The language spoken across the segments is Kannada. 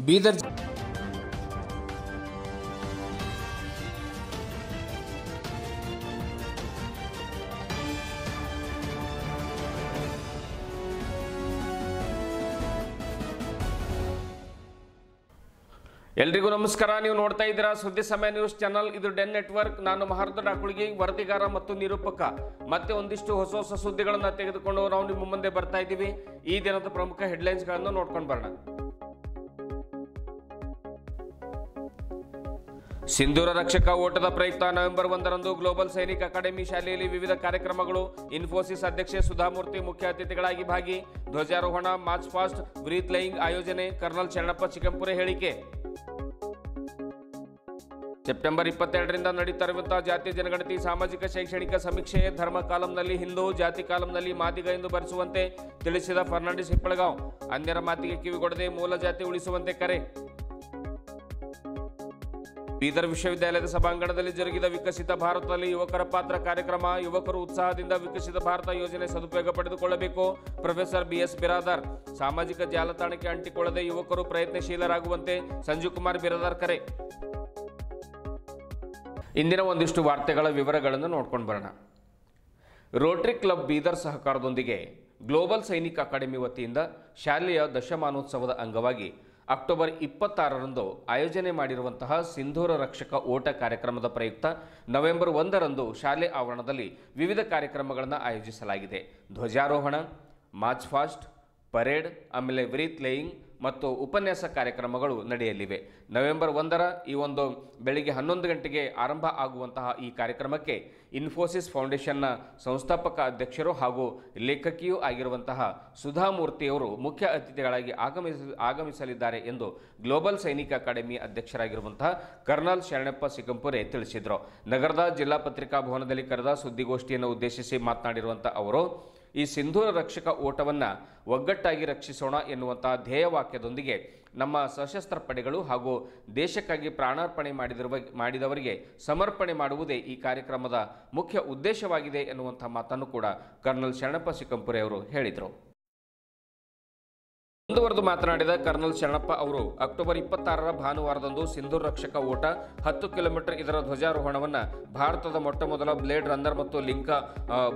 ಬೀದರ್ ಎಲ್ರಿಗೂ ನಮಸ್ಕಾರ. ನೀವು ನೋಡ್ತಾ ಇದ್ದೀರಾ ಸುದ್ದಿ ಸಮಯ ನ್ಯೂಸ್ ಚಾನಲ್. ಇದು ಡೆನ್ ನೆಟ್ವರ್ಕ್. ನಾನು ಮಹಾರ್ದ ಡಾಕುಳಿಗೆ ವರದಿಗಾರ ಮತ್ತು ನಿರೂಪಕ. ಮತ್ತೆ ಒಂದಿಷ್ಟು ಹೊಸ ಹೊಸ ಸುದ್ದಿಗಳನ್ನು ತೆಗೆದುಕೊಂಡು ನಾವು ನಿಮ್ಮ ಮುಂದೆ ಬರ್ತಾ ಇದ್ದೀವಿ. ಈ ದಿನದ ಪ್ರಮುಖ ಹೆಡ್ಲೈನ್ಸ್ ಗಳನ್ನು ನೋಡ್ಕೊಂಡು ಬರೋಣ. ಸಿಂಧೂರ ರಕ್ಷಕ ಓಟದ ಪ್ರಯುಕ್ತ ನವೆಂಬರ್ 1ರಂದು ಗ್ಲೋಬಲ್ ಸೈನಿಕ್ ಅಕಾಡೆಮಿ ಶಾಲೆಯಲ್ಲಿ ವಿವಿಧ ಕಾರ್ಯಕ್ರಮಗಳು. ಇನ್ಫೋಸಿಸ್ ಅಧ್ಯಕ್ಷೆ ಸುಧಾಮೂರ್ತಿ ಮುಖ್ಯ ಅತಿಥಿಗಳಾಗಿ ಭಾಗಿ. ಧ್ವಜಾರೋಹಣ, ಮಾರ್ಚ್ ಪಾಸ್ಟ್, ಬ್ರೀತ್ ಲೈಯಿಂಗ್ ಆಯೋಜನೆ. ಕರ್ನಲ್ ಶರಣಪ್ಪ ಚಿಕ್ಕಂಪುರೆ ಹೇಳಿಕೆ. ಸೆಪ್ಟೆಂಬರ್ 22ರಿಂದ ನಡೆಯುತ್ತಿರುವಂತಹ ಜಾತಿ ಜನಗಣತಿ ಸಾಮಾಜಿಕ ಶೈಕ್ಷಣಿಕ ಸಮೀಕ್ಷೆ. ಧರ್ಮ ಕಾಲಂನಲ್ಲಿ ಹಿಂದೂ, ಜಾತಿ ಕಾಲಂನಲ್ಲಿ ಮಾದಿಗ ಎಂದು ಬರೆಸುವಂತೆ ತಿಳಿಸಿದ ಫರ್ನಾಂಡಿಸ್ ಹಿಪ್ಪಳಗಾಂವ್. ಅನ್ಯರ ಮಾತಿಗೆ ಕಿವಿಗೊಡದೆ ಮೂಲ ಜಾತಿ ಉಳಿಸುವಂತೆ ಕರೆ. ಬೀದರ್ ವಿಶ್ವವಿದ್ಯಾಲಯದ ಸಭಾಂಗಣದಲ್ಲಿ ಜರುಗಿದ ವಿಕಸಿತ ಭಾರತದಲ್ಲಿ ಯುವಕರ ಪಾತ್ರ ಕಾರ್ಯಕ್ರಮ. ಯುವಕರು ಉತ್ಸಾಹದಿಂದ ವಿಕಸಿತ ಭಾರತ ಯೋಜನೆ ಸದುಪಯೋಗ ಪಡೆದುಕೊಳ್ಳಬೇಕು. Professor BS Biradar. ಸಾಮಾಜಿಕ ಜಾಲತಾಣಕ್ಕೆ ಅಂಟಿಕೊಳ್ಳದೆ ಯುವಕರು ಪ್ರಯತ್ನಶೀಲರಾಗುವಂತೆ ಸಂಜೀವ್ ಕುಮಾರ್ ಬಿರಾದಾರ್ ಕರೆ. ಇಂದಿನ ಒಂದಿಷ್ಟು ವಾರ್ತೆಗಳ ವಿವರಗಳನ್ನು ನೋಡ್ಕೊಂಡು ಬರೋಣ. ರೋಟರಿ ಕ್ಲಬ್ ಬೀದರ್ ಸಹಕಾರದೊಂದಿಗೆ ಗ್ಲೋಬಲ್ ಸೈನಿಕ್ ಅಕಾಡೆಮಿ ವತಿಯಿಂದ ಶಾಲೆಯ ದಶಮಾನೋತ್ಸವದ ಅಂಗವಾಗಿ ಅಕ್ಟೋಬರ್ 26ರಂದು ಆಯೋಜನೆ ಮಾಡಿರುವಂತಹ ಸಿಂಧೂರ ರಕ್ಷಕ ಓಟ ಕಾರ್ಯಕ್ರಮದ ಪ್ರಯುಕ್ತ ನವೆಂಬರ್ 1ರಂದು ಶಾಲೆ ಆವರಣದಲ್ಲಿ ವಿವಿಧ ಕಾರ್ಯಕ್ರಮಗಳನ್ನು ಆಯೋಜಿಸಲಾಗಿದೆ. ಧ್ವಜಾರೋಹಣ, ಮಾರ್ಚ್ ಫಾಸ್ಟ್, ಪರೇಡ್, ಆಮೇಲೆ ಬ್ರೀತ್ ಲೇಯಿಂಗ್ ಮತ್ತು ಉಪನ್ಯಾಸ ಕಾರ್ಯಕ್ರಮಗಳು ನಡೆಯಲಿವೆ. ನವೆಂಬರ್ 1ರ ಈ ಒಂದು ಬೆಳಿಗ್ಗೆ 11 ಗಂಟೆಗೆ ಆರಂಭ ಆಗುವಂತಹ ಈ ಕಾರ್ಯಕ್ರಮಕ್ಕೆ ಇನ್ಫೋಸಿಸ್ ಫೌಂಡೇಶನ್ನ ಸಂಸ್ಥಾಪಕ ಅಧ್ಯಕ್ಷರು ಹಾಗೂ ಲೇಖಕಿಯೂ ಆಗಿರುವಂತಹ ಸುಧಾಮೂರ್ತಿಯವರು ಮುಖ್ಯ ಅತಿಥಿಗಳಾಗಿ ಆಗಮಿಸಲಿದ್ದಾರೆ ಎಂದು ಗ್ಲೋಬಲ್ ಸೈನಿಕ್ ಅಕಾಡೆಮಿ ಅಧ್ಯಕ್ಷರಾಗಿರುವಂತಹ ಕರ್ನಲ್ ಶರಣಪ್ಪ ಚಿಕ್ಕಂಪುರೆ ತಿಳಿಸಿದರು. ನಗರದ ಜಿಲ್ಲಾ ಪತ್ರಿಕಾ ಭವನದಲ್ಲಿ ಕರೆದ ಸುದ್ದಿಗೋಷ್ಠಿಯನ್ನು ಉದ್ದೇಶಿಸಿ ಮಾತನಾಡಿರುವಂಥ ಅವರು, ಈ ಸಿಂಧೂರ ರಕ್ಷಕ ಓಟವನ್ನು ಒಗ್ಗಟ್ಟಾಗಿ ರಕ್ಷಿಸೋಣ ಎನ್ನುವಂತಹ ಧ್ಯೇಯವಾಕ್ಯದೊಂದಿಗೆ ನಮ್ಮ ಸಶಸ್ತ್ರ ಪಡೆಗಳು ಹಾಗೂ ದೇಶಕ್ಕಾಗಿ ಪ್ರಾಣಾರ್ಪಣೆ ಮಾಡಿದವರಿಗೆ ಸಮರ್ಪಣೆ ಮಾಡುವುದೇ ಈ ಕಾರ್ಯಕ್ರಮದ ಮುಖ್ಯ ಉದ್ದೇಶವಾಗಿದೆ ಎನ್ನುವಂಥ ಮಾತನ್ನು ಕೂಡ ಕರ್ನಲ್ ಶರಣಪ್ಪ ಚಿಕ್ಕಂಪುರೆ ಅವರು ಹೇಳಿದರು. ಮುಂದುವರೆದು ಮಾತನಾಡಿದ ಕರ್ನಲ್ ಶರಣಪ್ಪ ಅವರು, ಅಕ್ಟೋಬರ್ 26ರ ಭಾನುವಾರದಂದು ಸಿಂಧೂರ ರಕ್ಷಕ ಓಟ 10 ಕಿಲೋಮೀಟರ್ ಇದರ ಧ್ವಜಾರೋಹಣವನ್ನು ಭಾರತದ ಮೊಟ್ಟಮೊದಲ ಬ್ಲೇಡ್ ರನ್ನರ್ ಮತ್ತು ಲಿಂಕಾ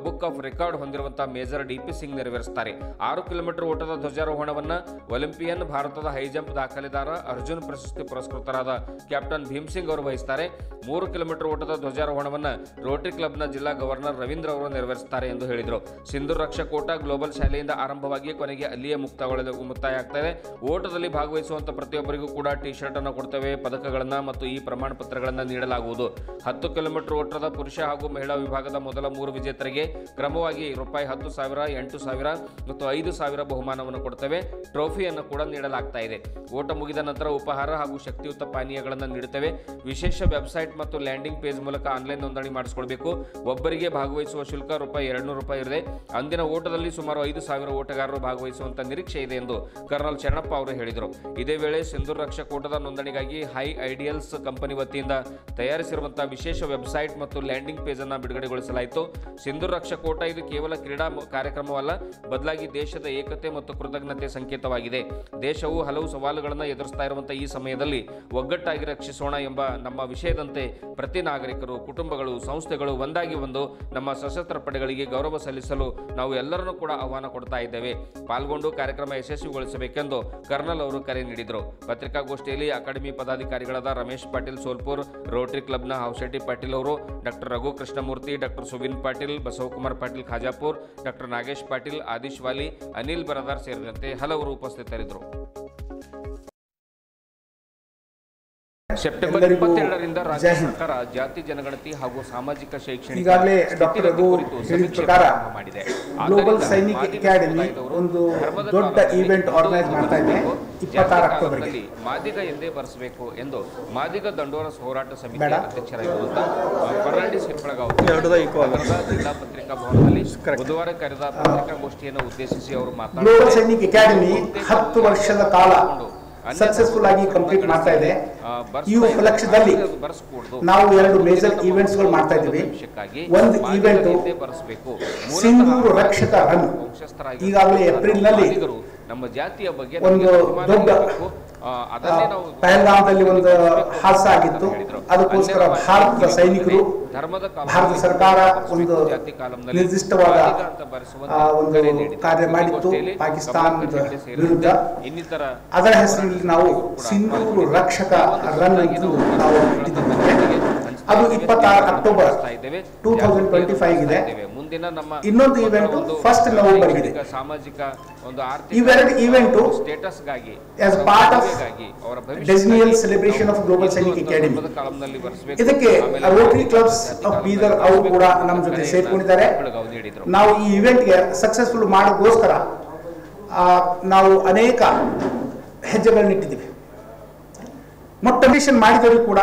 ಬುಕ್ ಆಫ್ ರೆಕಾರ್ಡ್ ಹೊಂದಿರುವಂತಹ ಮೇಜರ್ DP ಸಿಂಗ್ ನೆರವೇರಿಸುತ್ತಾರೆ. 6 ಕಿಲೋಮೀಟರ್ ಓಟದ ಧ್ವಜಾರೋಹಣವನ್ನು ಒಲಿಂಪಿಯನ್, ಭಾರತದ ಹೈಜಂಪ್ ದಾಖಲೆದಾರ, ಅರ್ಜುನ್ ಪ್ರಶಸ್ತಿ ಪುರಸ್ಕೃತರಾದ ಕ್ಯಾಪ್ಟನ್ ಭೀಮ್ ಸಿಂಗ್ ಅವರು ವಹಿಸುತ್ತಾರೆ. 3 ಕಿಲೋಮೀಟರ್ ಓಟದ ಧ್ವಜಾರೋಹಣವನ್ನು ರೋಟರಿ ಕ್ಲಬ್ನ ಜಿಲ್ಲಾ ಗವರ್ನರ್ ರವೀಂದ್ರ ಅವರು ನೆರವೇರಿಸುತ್ತಾರೆ ಎಂದು ಹೇಳಿದರು. ಸಿಂಧೂರ ರಕ್ಷಕ ಓಟ ಗ್ಲೋಬಲ್ ಶಾಲೆಯಿಂದ ಆರಂಭವಾಗಿ ಕೊನೆಗೆ ಅಲ್ಲಿಯೇ ಮುಕ್ತಾಯ ಆಗ್ತದೆ. ಓಟದಲ್ಲಿ ಭಾಗವಹಿಸುವಂತ ಪ್ರತಿಯೊಬ್ಬರಿಗೂ ಕೂಡ ಟಿ ಶರ್ಟ್ ಅನ್ನು ಕೊಡ್ತೇವೆ, ಪದಕಗಳನ್ನು ಮತ್ತು ಈ ಪ್ರಮಾಣ ಪತ್ರಗಳನ್ನು ನೀಡಲಾಗುವುದು. 10 ಕಿಲೋಮೀಟರ್ ಓಟದ ಪುರುಷ ಹಾಗೂ ಮಹಿಳಾ ವಿಭಾಗದ ಮೊದಲ 3 ವಿಜೇತರಿಗೆ ಕ್ರಮವಾಗಿ ₹10,000, $8,000 ಮತ್ತು $5,000 ಬಹುಮಾನವನ್ನು ಕೊಡ್ತೇವೆ. ಟ್ರೋಫಿಯನ್ನು ಕೂಡ ನೀಡಲಾಗ್ತಾ ಇದೆ. ಓಟ ಮುಗಿದ ನಂತರ ಉಪಹಾರ ಹಾಗೂ ಶಕ್ತಿಯುತ ಪಾನೀಯಗಳನ್ನು ನೀಡುತ್ತೇವೆ. ವಿಶೇಷ ವೆಬ್ಸೈಟ್ ಮತ್ತು ಲ್ಯಾಂಡಿಂಗ್ ಪೇಜ್ ಮೂಲಕ ಆನ್ಲೈನ್ ನೋಂದಣಿ ಮಾಡಿಸಿಕೊಳ್ಬೇಕು. ಒಬ್ಬರಿಗೆ ಭಾಗವಹಿಸುವ ಶುಲ್ಕ ₹200 ಇರದೆ. ಅಂದಿನ ಓಟದಲ್ಲಿ ಸುಮಾರು 5,000 ಓಟಗಾರರು ಭಾಗವಹಿಸುವಂತ ನಿರೀಕ್ಷೆ ಇದೆ ಎಂದು ಕರ್ನಲ್ ಶರಣಪ್ಪ ಅವರು ಹೇಳಿದರು. ಇದೇ ವೇಳೆ ಸಿಂಧೂರ ರಕ್ಷಕ ಓಟದ ನೋಂದಣಿಗಾಗಿ ಹೈ ಐಡಿಯಲ್ಸ್ ಕಂಪನಿ ವತಿಯಿಂದ ತಯಾರಿಸಿರುವಂತಹ ವಿಶೇಷ ವೆಬ್ಸೈಟ್ ಮತ್ತು ಲ್ಯಾಂಡಿಂಗ್ ಪೇಜ್ ಅನ್ನು ಬಿಡುಗಡೆಗೊಳಿಸಲಾಯಿತು. ಸಿಂಧೂರ ರಕ್ಷಕ ಓಟ ಇದು ಕೇವಲ ಕ್ರೀಡಾ ಕಾರ್ಯಕ್ರಮವಲ್ಲ, ಬದಲಾಗಿ ದೇಶದ ಏಕತೆ ಮತ್ತು ಕೃತಜ್ಞತೆ ಸಂಕೇತವಾಗಿದೆ. ದೇಶವು ಹಲವು ಸವಾಲುಗಳನ್ನು ಎದುರಿಸ್ತಾ ಇರುವಂತಹ ಈ ಸಮಯದಲ್ಲಿ ಒಗ್ಗಟ್ಟಾಗಿ ರಕ್ಷಿಸೋಣ ಎಂಬ ನಮ್ಮ ವಿಷಯದಂತೆ ಪ್ರತಿ ನಾಗರಿಕರು, ಕುಟುಂಬಗಳು, ಸಂಸ್ಥೆಗಳು ಒಂದಾಗಿ ಬಂದು ನಮ್ಮ ಸಶಸ್ತ್ರ ಪಡೆಗಳಿಗೆ ಗೌರವ ಸಲ್ಲಿಸಲು ನಾವು ಎಲ್ಲರನ್ನೂ ಕೂಡ ಆಹ್ವಾನ ಕೊಡ್ತಾ ಇದ್ದೇವೆ. ಪಾಲ್ಗೊಂಡು ಕಾರ್ಯಕ್ರಮ ಯಶಸ್ವಿಗೊಳಿಸಬೇಕೆಂದು ಕರ್ನಲ್ ಅವರು ಕರೆ ನೀಡಿದರು. ಪತ್ರಿಕಾಗೋಷ್ಠಿಯಲ್ಲಿ ಅಕಾಡೆಮಿ ಪದಾಧಿಕಾರಿಗಳಾದ ರಮೇಶ್ ಪಾಟೀಲ್ ಸೋಲ್ಪುರ್, ರೋಟರಿ ಕ್ಲಬ್ನ ಹೌಶೆಟ್ಟಿ ಪಾಟೀಲ್ ಅವರು, doctor Raghu Krishnamurthy, doctor Subin Patil, Basavakumar Patil Khajapur, doctor Nagesh Patil, Adish Wali, Anil Baradar ಸೇರಿದಂತೆ ಹಲವರು ಉಪಸ್ಥಿತರಿದ್ದರು. ಸೆಪ್ಟೆಂಬರ್ 22ರಿಂದ ರಾಜ್ಯ ಸರ್ಕಾರ ಜಾತಿ ಜನಗಣತಿ ಹಾಗೂ ಸಾಮಾಜಿಕ ಶೈಕ್ಷಣಿಕ ಮಾಡಿದೆ. ಗ್ಲೋಬಲ್ ಸೈನಿಕ್ ಅಕಾಡೆಮಿ ಒಂದು ದೊಡ್ಡ ಈವೆಂಟ್ ಆರ್ಗನೈಸ್ ಮಾಡ್ತಾ ಇದೆ 26 ಅಕ್ಟೋಬರ್ಗೆ. ಮಾದಿಗ ಎಂದೇ ಬರೆಸಬೇಕು ಎಂದು ಮಾದಿಗ ದಂಡೋರ ಹೋರಾಟ ಸಮಿತಿ ಅಧ್ಯಕ್ಷರಾಗಿರುವಂತಹ ಫರ್ನಾಂಡಿಸ್ ಹಿಪ್ಪಳಗಾಂವ್ ಜಿಲ್ಲಾ ಪತ್ರಿಕಾ ಭವನದಲ್ಲಿ ಬುಧವಾರ ಕರೆದ ಪತ್ರಿಕಾಗೋಷ್ಠಿಯನ್ನು ಉದ್ದೇಶಿಸಿ ಅವರು ಮಾತನಾಡಿದರು. ಗ್ಲೋಬಲ್ ಸೈನಿಕ್ ಅಕಾಡೆಮಿ 10 ವರ್ಷದ ಕಾಲ ಸಕ್ಸಸ್ಫುಲ್ ಆಗಿ ಕಂಪ್ಲೀಟ್ ಮಾಡ್ತಾ ಇದೆ. ಈ ಉಪಲಕ್ಷ್ಯದಲ್ಲಿ ನಾವು 2 ಮೇಜರ್ ಈವೆಂಟ್ಸ್ ಗಳು ಮಾಡ್ತಾ ಇದ್ದೀವಿ. ಒಂದು ಈವೆಂಟ್ ಸಿಂಧೂರು ರಕ್ಷಕ ರನ್, ಈಗಾಗಲೇ ಏಪ್ರಿಲ್ ನಲ್ಲಿ ನಮ್ಮ ಜಾತಿಯ ಬಗ್ಗೆ ಒಂದು ದೊಡ್ಡ ಪಹಲ್ಗಾಂದಲ್ಲಿ ಒಂದು ಹಾಸ್ಯ ಆಗಿತ್ತು. ಅದಕ್ಕೋಸ್ಕರ ಭಾರತದ ಸೈನಿಕರು, ಭಾರತ ಸರ್ಕಾರ ಒಂದು ನಿರ್ದಿಷ್ಟವಾದ ಒಂದು ಕಾರ್ಯ ಮಾಡಿತ್ತು ಪಾಕಿಸ್ತಾನದ ವಿರುದ್ಧ. ಅದರ ಹೆಸರಿನಲ್ಲಿ ನಾವು ಸಿಂಧೂರು ರಕ್ಷಕ ರನ್ ಎಂದು ನಾವು ಇಟ್ಟಿದ್ದೇವೆ. ಅದು 26 ಅಕ್ಟೋಬರ್ 2025 ಇದೆ. ಇನ್ನೊಂದು ಇವೆಂಟ್ 1 ನವೆಂಬರ್ ಇದೆ. ಇವೆರಡು event as part of decennial celebration of Global Sainik Academy. ಇದಕ್ಕೆ ರೋಟರಿ ಕ್ಲಬ್ಸ್ ಆಫ್ ಬೀದರ್ ಅವರು ಕೂಡ ನಮ್ಮ ಜೊತೆ ಸೇರ್ಕೊಂಡಿದ್ದಾರೆ. ನಾವು ಈ ಇವೆಂಟ್ಗೆ ಸಕ್ಸಸ್ಫುಲ್ ಮಾಡೋಕ್ಕೋಸ್ಕರ ನಾವು ಅನೇಕ ಹೆಜ್ಜೆಗಳನ್ನಿಟ್ಟಿದ್ದೀವಿ. ಮೊಟ್ಟಮೊದಲು ಮಾಡಿದವರು ಕೂಡ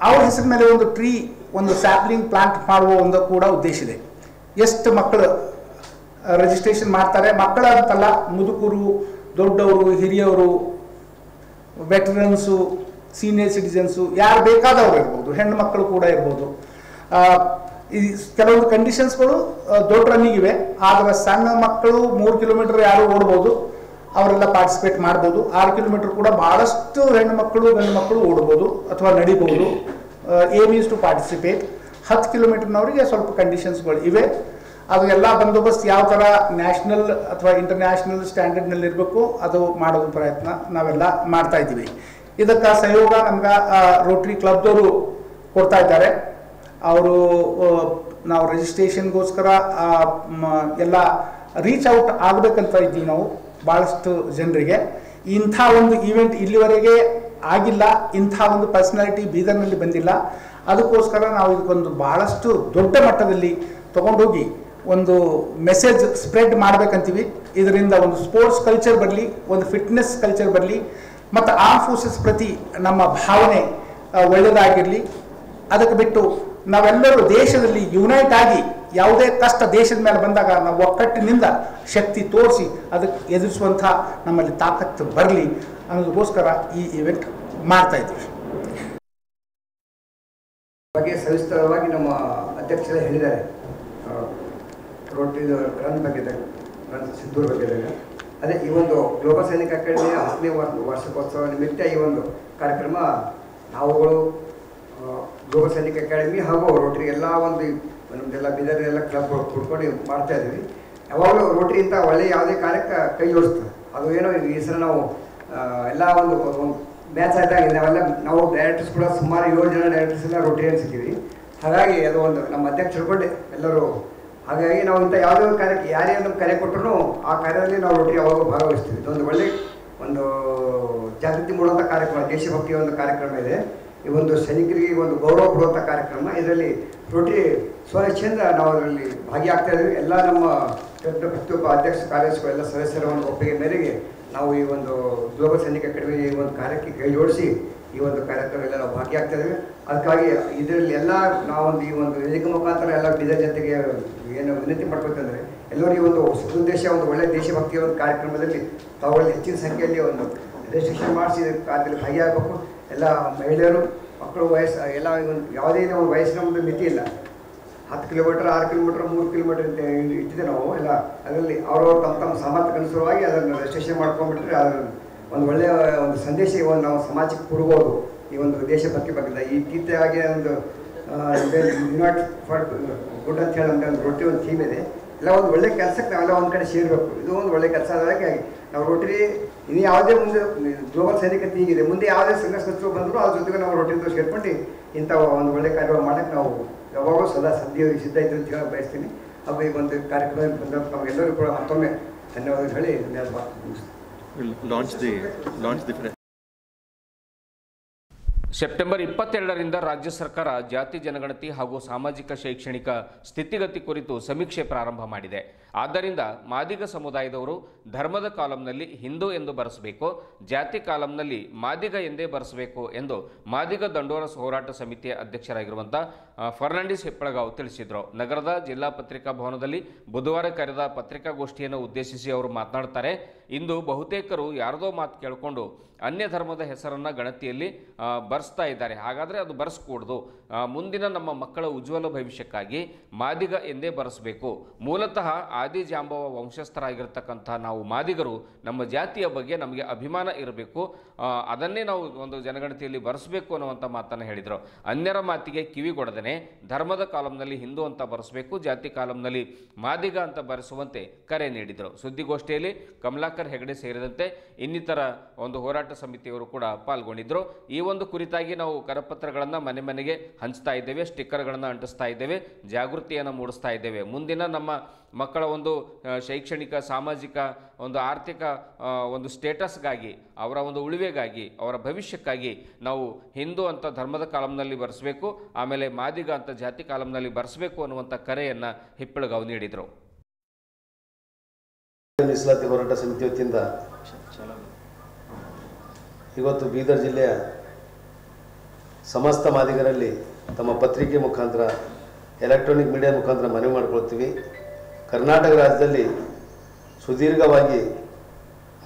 ಅವ್ರ ಹೆಸರ ಮೇಲೆ ಒಂದು ಟ್ರೀ, ಒಂದು ಸ್ಯಾಪ್ಲಿಂಗ್ ಪ್ಲಾಂಟ್ ಮಾಡುವ ಒಂದು ಕೂಡ ಉದ್ದೇಶ ಇದೆ. ಎಷ್ಟು ಮಕ್ಕಳು ರಿಜಿಸ್ಟ್ರೇಷನ್ ಮಾಡ್ತಾರೆ, ಮಕ್ಕಳ ಅಂತಲ್ಲ, ಮುದುಕರು, ದೊಡ್ಡವರು, ಹಿರಿಯವರು, ವೆಟರನ್ಸು, ಸೀನಿಯರ್ ಸಿಟಿಜನ್ಸು, ಯಾರು ಬೇಕಾದವರು ಇರ್ಬೋದು, ಹೆಣ್ಣು ಮಕ್ಕಳು ಕೂಡ ಇರ್ಬೋದು. ಈ ಕೆಲವೊಂದು ಕಂಡೀಷನ್ಸ್ಗಳು ದೊಡ್ಡ ರನ್ನಿಂಗ್ ಇವೆ. ಆದರೆ ಸಣ್ಣ ಮಕ್ಕಳು 3 ಕಿಲೋಮೀಟರ್ ಯಾರು ಓಡ್ಬೋದು, ಅವರೆಲ್ಲ ಪಾರ್ಟಿಸಿಪೇಟ್ ಮಾಡ್ಬೋದು. 6 ಕಿಲೋಮೀಟರ್ ಕೂಡ ಬಹಳಷ್ಟು ಹೆಣ್ಣು ಮಕ್ಕಳು, ಗಂಡು ಮಕ್ಕಳು ಓಡ್ಬೋದು ಅಥವಾ ನಡಿಬಹುದು. Aim is to participate. 10 ಕಿಲೋಮೀಟರ್ನವರಿಗೆ ಸ್ವಲ್ಪ ಕಂಡೀಷನ್ಸ್ಗಳು ಇವೆ. ಅದು ಎಲ್ಲ ಬಂದೋಬಸ್ತ್ ಯಾವ ಥರ ನ್ಯಾಷನಲ್ ಅಥವಾ ಇಂಟರ್ನ್ಯಾಷನಲ್ ಸ್ಟ್ಯಾಂಡರ್ಡ್ನಲ್ಲಿ ಇರಬೇಕು ಅದು ಮಾಡೋದು ಪ್ರಯತ್ನ ನಾವೆಲ್ಲ ಮಾಡ್ತಾ ಇದ್ದೀವಿ. ಇದಕ್ಕೆ ಸಹಯೋಗ ನಮ್ಗೆ ರೋಟರಿ ಕ್ಲಬ್ದವರು ಕೊಡ್ತಾ ಇದ್ದಾರೆ. ಅವರು ನಾವು ರಿಜಿಸ್ಟ್ರೇಷನ್ಗೋಸ್ಕರ ಎಲ್ಲ ರೀಚ್ ಔಟ್ ಆಗಬೇಕಂತ ಇದ್ದೀವಿ ನಾವು ಭಾಳಷ್ಟು ಜನರಿಗೆ. ಇಂಥ ಒಂದು ಈವೆಂಟ್ ಇಲ್ಲಿವರೆಗೆ ಆಗಿಲ್ಲ, ಇಂಥ ಒಂದು ಪರ್ಸನಾಲಿಟಿ ಬೀದರ್ನಲ್ಲಿ ಬಂದಿಲ್ಲ. ಅದಕ್ಕೋಸ್ಕರ ನಾವು ಇದಕ್ಕೊಂದು ಭಾಳಷ್ಟು ದೊಡ್ಡ ಮಟ್ಟದಲ್ಲಿ ತೊಗೊಂಡೋಗಿ ಒಂದು ಮೆಸೇಜ್ ಸ್ಪ್ರೆಡ್ ಮಾಡಬೇಕಂತೀವಿ. ಇದರಿಂದ ಒಂದು ಸ್ಪೋರ್ಟ್ಸ್ ಕಲ್ಚರ್ ಬರಲಿ, ಒಂದು ಫಿಟ್ನೆಸ್ ಕಲ್ಚರ್ ಬರಲಿ, ಮತ್ತು ಆರ್ಮ್ ಫೋರ್ಸಸ್ ಪ್ರತಿ ನಮ್ಮ ಭಾವನೆ ಒಳ್ಳೆಯದಾಗಿರಲಿ. ಅದಕ್ಕೆ ಬಿಟ್ಟು ನಾವೆಲ್ಲರೂ ದೇಶದಲ್ಲಿ ಯುನೈಟ್ ಆಗಿ ಯಾವುದೇ ಕಷ್ಟ ದೇಶದ ಮೇಲೆ ಬಂದಾಗ ನಾವು ಒಕ್ಕಟ್ಟಿನಿಂದ ಶಕ್ತಿ ತೋರಿಸಿ ಅದಕ್ಕೆ ಎದುರಿಸುವಂಥ ನಮ್ಮಲ್ಲಿ ತಾಕತ್ತು ಬರಲಿ ಅನ್ನೋದಕ್ಕೋಸ್ಕರ ಈ ಇವೆಂಟ್ ಮಾಡ್ತಾ ಇದ್ದೀವಿ. ಬಗ್ಗೆ ಸವಿಸ್ತರವಾಗಿ ನಮ್ಮ ಅಧ್ಯಕ್ಷರೇ ಹೇಳಿದ್ದಾರೆ. ರೋಟರಿ ರನ್ ಬಗ್ಗೆ, ರನ್ ಸಿಂಧೂರು ಬಗ್ಗೆ. ಅದೇ ಈ ಒಂದು ಗ್ಲೋಬಲ್ ಸೈನಿಕ್ ಅಕಾಡೆಮಿಯ 10ನೇ ವಾರ್ಷಿಕೋತ್ಸವ ನಿಮಿತ್ತ ಈ ಒಂದು ಕಾರ್ಯಕ್ರಮ ನಾವುಗಳು ಗ್ಲೋಬಲ್ ಸೈನಿಕ್ ಅಕಾಡೆಮಿ ಹಾಗೂ ರೋಟರಿ ಎಲ್ಲ ಒಂದು ನಮ್ಮದೆಲ್ಲ ಬೀದರ್ ಎಲ್ಲ ಕ್ಲಬ್ಗಳು ಕೂಡ್ಕೊಂಡು ಮಾಡ್ತಾ ಇದ್ದೀವಿ. ಯಾವಾಗಲೂ ರೋಟರಿಯಿಂದ ಒಳ್ಳೆಯ ಯಾವುದೇ ಕಾರ್ಯಕ್ಕೆ ಕೈ ಜೋಡಿಸ್ತದೆ. ಅದು ಏನೋ ಈ ಸಲ ನಾವು ಎಲ್ಲ ಒಂದು ಮ್ಯಾಚ್ ಆದಾಗ ನಾವೆಲ್ಲ ನಾವು ಡೈರೆಕ್ಟರ್ಸ್ ಕೂಡ ಸುಮಾರು 7 ಜನ ಡೈರೆಕ್ಟರ್ಸ್ ಎಲ್ಲ ರೋಟರಿ ಅನಿಸಿದ್ದೀವಿ. ಹಾಗಾಗಿ ಅದು ಒಂದು ನಮ್ಮ ಅಧ್ಯಕ್ಷರು ಕೊಂಡು ಎಲ್ಲರೂ, ಹಾಗಾಗಿ ನಾವು ಇಂಥ ಯಾವುದೇ ಒಂದು ಕಾರ್ಯಕ್ಕೆ ಯಾರೇ ನಮ್ಗೆ ಕರೆ ಕೊಟ್ಟರು ಆ ಕಾರ್ಯದಲ್ಲಿ ನಾವು ರೋಟರಿ ಯಾವಾಗಲೂ ಭಾಗವಹಿಸ್ತೀವಿ. ಇದೊಂದು ಒಳ್ಳೆ ಒಂದು ಜಾಗೃತಿ ಮೂಡುವಂಥ ಕಾರ್ಯಕ್ರಮ, ದೇಶಭಕ್ತಿಯ ಒಂದು ಕಾರ್ಯಕ್ರಮ ಇದೆ. ಈ ಒಂದು ಸೈನಿಕರಿಗೆ ಒಂದು ಗೌರವ ಕೊಡುವಂಥ ಕಾರ್ಯಕ್ರಮ. ಇದರಲ್ಲಿ ರೋಟರಿ ಸ್ವಇಚ್ಛೆಯಿಂದ ನಾವು ಅದರಲ್ಲಿ ಭಾಗಿಯಾಗ್ತಾ ಇದ್ದೀವಿ. ಎಲ್ಲ ನಮ್ಮ ಪ್ರತಿಯೊಬ್ಬ ಅಧ್ಯಕ್ಷ ಕಾರ್ಯದರ್ಶಿಗಳೆಲ್ಲ ಸದಸ್ಯರ ಒಂದು ಒಪ್ಪಿಗೆ ಮೇರೆಗೆ ನಾವು ಈ ಒಂದು ಗ್ಲೋಬಲ್ ಸೈನಿಕ್ ಅಕಾಡೆಮಿ ಈ ಒಂದು ಕಾರ್ಯಕ್ಕೆ ಕೈ ಜೋಡಿಸಿ ಈ ಒಂದು ಕಾರ್ಯಕ್ರಮದಲ್ಲಿ ನಾವು ಭಾಗಿಯಾಗ್ತಾ ಇದ್ದೀವಿ. ಅದಕ್ಕಾಗಿ ಇದರಲ್ಲಿ ಎಲ್ಲ ನಾವೊಂದು ಈ ಒಂದು ವೇದಿಕೆ ಮುಖಾಂತರ ಎಲ್ಲ ಬೀದರ್ ಜನತೆಗೆ ಏನು ವಿನಂತಿ ಮಾಡ್ಬೇಕಂದ್ರೆ ಎಲ್ಲರೂ ಈ ಒಂದು ಉದ್ದೇಶ ಒಂದು ಒಳ್ಳೆಯ ದೇಶಭಕ್ತಿಯ ಒಂದು ಕಾರ್ಯಕ್ರಮದಲ್ಲಿ ತಾವುಗಳಲ್ಲಿ ಹೆಚ್ಚಿನ ಸಂಖ್ಯೆಯಲ್ಲಿ ಒಂದು ರಿಜಿಸ್ಟ್ರೇಷನ್ ಮಾಡಿಸಿ ಕಾರ್ಯದಲ್ಲಿ ಭಾಗಿಯಾಗಬೇಕು. ಎಲ್ಲ ಮಹಿಳೆಯರು, ಮಕ್ಕಳು, ವಯಸ್ಸು ಎಲ್ಲ ಯಾವುದೇ ಒಂದು ವಯಸ್ಸಿನ ಒಂದು ಮಿತಿ ಇಲ್ಲ. 10 ಕಿಲೋಮೀಟರ್, 6 ಕಿಲೋಮೀಟರ್, 3 ಕಿಲೋಮೀಟರ್ ಅಂತ ಇಟ್ಟಿದೆ ನಾವು ಎಲ್ಲ. ಅದರಲ್ಲಿ ಅವರು ತಮ್ಮ ಸಾಮರ್ಥ್ಯಕ್ಕನುಸಾರವಾಗಿ ಅದನ್ನು ರಿಜಿಸ್ಟ್ರೇಷನ್ ಮಾಡ್ಕೊಂಡ್ಬಿಟ್ರೆ ಅದನ್ನು ಒಂದು ಒಳ್ಳೆಯ ಒಂದು ಸಂದೇಶ ಒಂದು ನಾವು ಸಮಾಜಕ್ಕೆ ಕೊಡ್ಬೋದು. ಈ ಒಂದು ದೇಶಭಕ್ತಿ ಬಗ್ಗೆ ಇತ್ತೀಚೆಗೆ ಒಂದು ಯುನೈಟ್ ಫಾರ್ ಗುಡ್ ಅಂತ ಹೇಳಿ ಒಂದು ರೋಟರಿ ಒಂದು ಥೀಮ್ ಇದೆ. ಎಲ್ಲ ಒಂದು ಒಳ್ಳೆ ಕೆಲಸಕ್ಕೆ ನಾವೆಲ್ಲ ಒಂದು ಕಡೆ ಸೇರಬೇಕು. ಇದು ಒಂದು ಒಳ್ಳೆ ಕೆಲಸ. ಅದಕ್ಕೆ ನಾವು ರೋಟರಿ ಇನ್ನು ಯಾವುದೇ ಮುಂದೆ ಗ್ಲೋಬಲ್ ಸೈನಿಕ ಹೀಗಿದೆ, ಮುಂದೆ ಯಾವುದೇ ಸಂಘರ್ಷಗಳು ಬಂದರೂ ಅದ್ರ ಜೊತೆಗೆ ನಾವು ರೋಟರಿಯಿಂದ ಸೇರ್ಕೊಂಡು ಇಂಥ ಒಂದು ಒಳ್ಳೆ ಕಾರ್ಯ ಮಾಡೋಕ್ಕೆ ನಾವು ಯಾವಾಗಲೂ ಸದಾ ಸಿದ್ಧ ಇದ್ದೀವಿ ಅಂತ ಹೇಳಿ ಬಯಸ್ತೀನಿ. ಹಾಗೂ ಈ ಒಂದು ಕಾರ್ಯಕ್ರಮ ಬಂದ ನಮಗೆಲ್ಲರೂ ಕೂಡ ಮತ್ತೊಮ್ಮೆ ಧನ್ಯವಾದ ಹೇಳಿ ಸೆಪ್ಟೆಂಬರ್ 22ರಿಂದ ರಾಜ್ಯ ಸರ್ಕಾರ ಜಾತಿ ಜನಗಣತಿ ಹಾಗೂ ಸಾಮಾಜಿಕ ಶೈಕ್ಷಣಿಕ ಸ್ಥಿತಿಗತಿ ಕುರಿತು ಸಮೀಕ್ಷೆ ಪ್ರಾರಂಭ ಮಾಡಿದೆ. ಆದ್ದರಿಂದ ಮಾದಿಗ ಸಮುದಾಯದವರು ಧರ್ಮದ ಕಾಲಂನಲ್ಲಿ ಹಿಂದೂ ಎಂದು ಬರೆಸಬೇಕು, ಜಾತಿ ಕಾಲಂನಲ್ಲಿ ಮಾದಿಗ ಎಂದೇ ಬರೆಸಬೇಕು ಎಂದು ಮಾದಿಗ ದಂಡೋರ ಹೋರಾಟ ಸಮಿತಿಯ ಅಧ್ಯಕ್ಷರಾಗಿರುವಂಥ ಫರ್ನಾಂಡಿಸ್ ಹೆಪ್ಪಳಗಾವ್ ತಿಳಿಸಿದರು. ನಗರದ ಜಿಲ್ಲಾ ಪತ್ರಿಕಾ ಭವನದಲ್ಲಿ ಬುಧವಾರ ಕರೆದ ಪತ್ರಿಕಾಗೋಷ್ಠಿಯನ್ನು ಉದ್ದೇಶಿಸಿ ಅವರು ಮಾತನಾಡ್ತಾರೆ. ಇಂದು ಬಹುತೇಕರು ಯಾರದೋ ಮಾತು ಕೇಳಿಕೊಂಡು ಅನ್ಯ ಧರ್ಮದ ಹೆಸರನ್ನು ಗಣತಿಯಲ್ಲಿ ಬರೆಸ್ತಾ ಇದ್ದಾರೆ. ಹಾಗಾದರೆ ಅದು ಬರೆಸ್ಕೂಡ್ದು. ಮುಂದಿನ ನಮ್ಮ ಮಕ್ಕಳ ಉಜ್ವಲ ಭವಿಷ್ಯಕ್ಕಾಗಿ ಮಾದಿಗ ಎಂದೇ ಬರೆಸಬೇಕು. ಮೂಲತಃ ಆದಿಜಾಂಬವ ವಂಶಸ್ಥರಾಗಿರ್ತಕ್ಕಂಥ ನಾವು ಮಾದಿಗರು ನಮ್ಮ ಜಾತಿಯ ಬಗ್ಗೆ ನಮಗೆ ಅಭಿಮಾನ ಇರಬೇಕು, ಅದನ್ನೇ ನಾವು ಒಂದು ಜನಗಣತಿಯಲ್ಲಿ ಬರೆಸಬೇಕು ಅನ್ನುವಂಥ ಮಾತನ್ನು ಹೇಳಿದರು. ಅನ್ಯರ ಮಾತಿಗೆ ಕಿವಿಗೊಡದೇ ಧರ್ಮದ ಕಾಲಂನಲ್ಲಿ ಹಿಂದೂ ಅಂತ ಬರೆಸಬೇಕು, ಜಾತಿ ಕಾಲಂನಲ್ಲಿ ಮಾದಿಗ ಅಂತ ಬರೆಸುವಂತೆ ಕರೆ ನೀಡಿದರು. ಸುದ್ದಿಗೋಷ್ಠಿಯಲ್ಲಿ ಕಮಲಾಕರ್ ಹೆಗಡೆ ಸೇರಿದಂತೆ ಇನ್ನಿತರ ಒಂದು ಹೋರಾಟ ಸಮಿತಿಯವರು ಕೂಡ ಪಾಲ್ಗೊಂಡಿದ್ದರು. ಈ ಒಂದು ಕುರಿತಾಗಿ ನಾವು ಕರಪತ್ರಗಳನ್ನು ಮನೆ ಮನೆಗೆ ಹಂಚ್ತಾ ಇದ್ದೇವೆ, ಸ್ಟಿಕ್ಕರ್ಗಳನ್ನು ಅಂಟಿಸ್ತಾ ಇದ್ದೇವೆ, ಜಾಗೃತಿಯನ್ನು ಮೂಡಿಸ್ತಾ ಇದ್ದೇವೆ. ಮುಂದಿನ ನಮ್ಮ ಮಕ್ಕಳ ಒಂದು ಶೈಕ್ಷಣಿಕ, ಸಾಮಾಜಿಕ, ಒಂದು ಆರ್ಥಿಕ ಒಂದು ಸ್ಟೇಟಸ್ಗಾಗಿ, ಅವರ ಒಂದು ಉಳಿವೆಗಾಗಿ, ಅವರ ಭವಿಷ್ಯಕ್ಕಾಗಿ ನಾವು ಹಿಂದೂ ಅಂತ ಧರ್ಮದ ಕಾಲಂನಲ್ಲಿ ಬರೆಸಬೇಕು, ಆಮೇಲೆ ಮಾದಿಗ ಅಂತ ಜಾತಿ ಕಾಲಂನಲ್ಲಿ ಬರೆಸಬೇಕು ಅನ್ನುವಂಥ ಕರೆಯನ್ನು ಹಿಪ್ಪಳಗಾವ್ ನೀಡಿದರು. ಮೀಸಲಾತಿ ಹೋರಾಟ ಸಮಿತಿ ವತಿಯಿಂದ ಇವತ್ತು ಬೀದರ್ ಜಿಲ್ಲೆಯ ಸಮಸ್ತ ಮಾದಿಗರಲ್ಲಿ ತಮ್ಮ ಪತ್ರಿಕೆ ಮುಖಾಂತರ, ಎಲೆಕ್ಟ್ರಾನಿಕ್ ಮೀಡಿಯಾ ಮುಖಾಂತರ ಮನವಿ ಮಾಡಿಕೊಳ್ತೀವಿ. ಕರ್ನಾಟಕ ರಾಜ್ಯದಲ್ಲಿ ಸುದೀರ್ಘವಾಗಿ